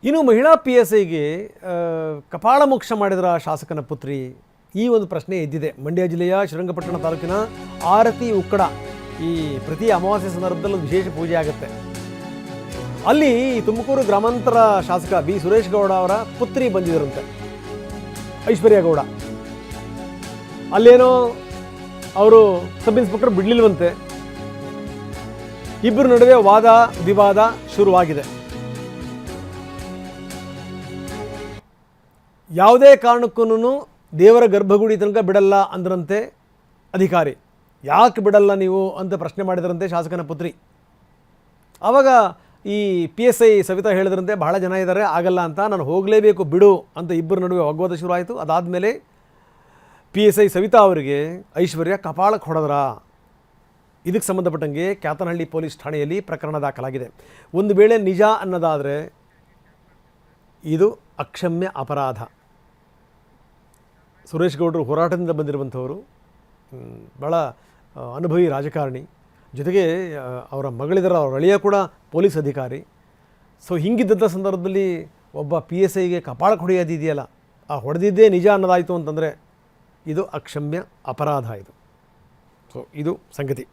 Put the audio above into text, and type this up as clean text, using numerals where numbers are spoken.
ಇನ್ನು ಮಹಿಳಾ P S ಐಗೆ ಕಪಾಳ ಮೋಕ್ಷ ಮಾಡಿದ್ರ ಶಾಸಕನ ಪುತ್ರಿ, ಈ ಒಂದು ಪ್ರಶ್ನೆ ಎದ್ದಿದೆ. ಮಂಡ್ಯ ಜಿಲ್ಲೆಯ ಶ್ರೀರಂಗಪಟ್ಟಣ ತಾಲೂಕಿನ ಆರತಿ ಉಕ್ಕಡ ಈ ಪ್ರತಿ ಅಮಾವಾಸ್ಯೆ ಸಂದರ್ಭದಲ್ಲಿ ಒಂದು ವಿಶೇಷ ಪೂಜೆ ಆಗುತ್ತೆ. ಅಲ್ಲಿ ತುಮಕೂರು ಗ್ರಾಮಾಂತರ ಶಾಸಕ ಬಿ ಸುರೇಶ್ ಗೌಡ ಅವರ ಪುತ್ರಿ ಬಂದಿದ್ದರಂತೆ, ಐಶ್ವರ್ಯ ಗೌಡ. ಅಲ್ಲೇನೋ ಅವರು ಸಬ್ ಇನ್ಸ್ಪೆಕ್ಟರ್ ಬಿಡಲಿಲ್ವಂತೆ. ಇಬ್ಬರ ನಡುವೆ ವಾದ ವಿವಾದ ಶುರುವಾಗಿದೆ. ಯಾವುದೇ ಕಾರಣಕ್ಕೂ ದೇವರ ಗರ್ಭಗುಡಿ ತನಕ ಬಿಡಲ್ಲ ಅಂದ್ರಂತೆ ಅಧಿಕಾರಿ. ಯಾಕೆ ಬಿಡಲ್ಲ ನೀವು ಅಂತ ಪ್ರಶ್ನೆ ಮಾಡಿದ್ರಂತೆ ಶಾಸಕನ ಪುತ್ರಿ. ಆವಾಗ ಈ ಪಿ ಎಸ್ ಐ ಸವಿತಾ ಹೇಳಿದ್ರಂತೆ, ಬಹಳ ಜನ ಇದ್ದಾರೆ, ಆಗಲ್ಲ ಅಂತ, ನಾನು ಹೋಗಲೇಬೇಕು ಬಿಡು ಅಂತ ಇಬ್ಬರ ನಡುವೆ ವಾಗ್ವಾದ ಶುರು ಆಯಿತು. ಅದಾದಮೇಲೆ ಪಿ ಎಸ್ ಐ ಸವಿತಾ ಅವರಿಗೆ ಐಶ್ವರ್ಯ ಕಪಾಳಕ್ಕೆ ಹೊಡೆದ್ರ. ಇದಕ್ಕೆ ಸಂಬಂಧಪಟ್ಟಂಗೆ ಕ್ಯಾತನಹಳ್ಳಿ ಪೊಲೀಸ್ ಠಾಣೆಯಲ್ಲಿ ಪ್ರಕರಣ ದಾಖಲಾಗಿದೆ. ಒಂದು ವೇಳೆ ನಿಜ ಅನ್ನೋದಾದರೆ ಇದು ಅಕ್ಷಮ್ಯ ಅಪರಾಧ. ಸುರೇಶ್ ಗೌಡರು ಹೋರಾಟದಿಂದ ಬಂದಿರುವಂಥವರು, ಭಾಳ ಅನುಭವಿ ರಾಜಕಾರಣಿ, ಜೊತೆಗೆ ಅವರ ಮಗಳಿದರ, ಅವರ ಅಳಿಯ ಕೂಡ ಪೊಲೀಸ್ ಅಧಿಕಾರಿ. ಸೊ ಹಿಂಗಿದ್ದಂಥ ಸಂದರ್ಭದಲ್ಲಿ ಒಬ್ಬ ಪಿ ಎಸ್ ಐಗೆ ಕಪಾಳಕ್ಕೆ ಹೊಡೆಯೋದಿದೆಯಲ್ಲ, ಆ ಹೊಡೆದಿದ್ದೇ ನಿಜ ಅನ್ನೋದಾಯಿತು ಅಂತಂದರೆ ಇದು ಅಕ್ಷಮ್ಯ ಅಪರಾಧ ಇದು. ಸೊ ಇದು ಸಂಗತಿ.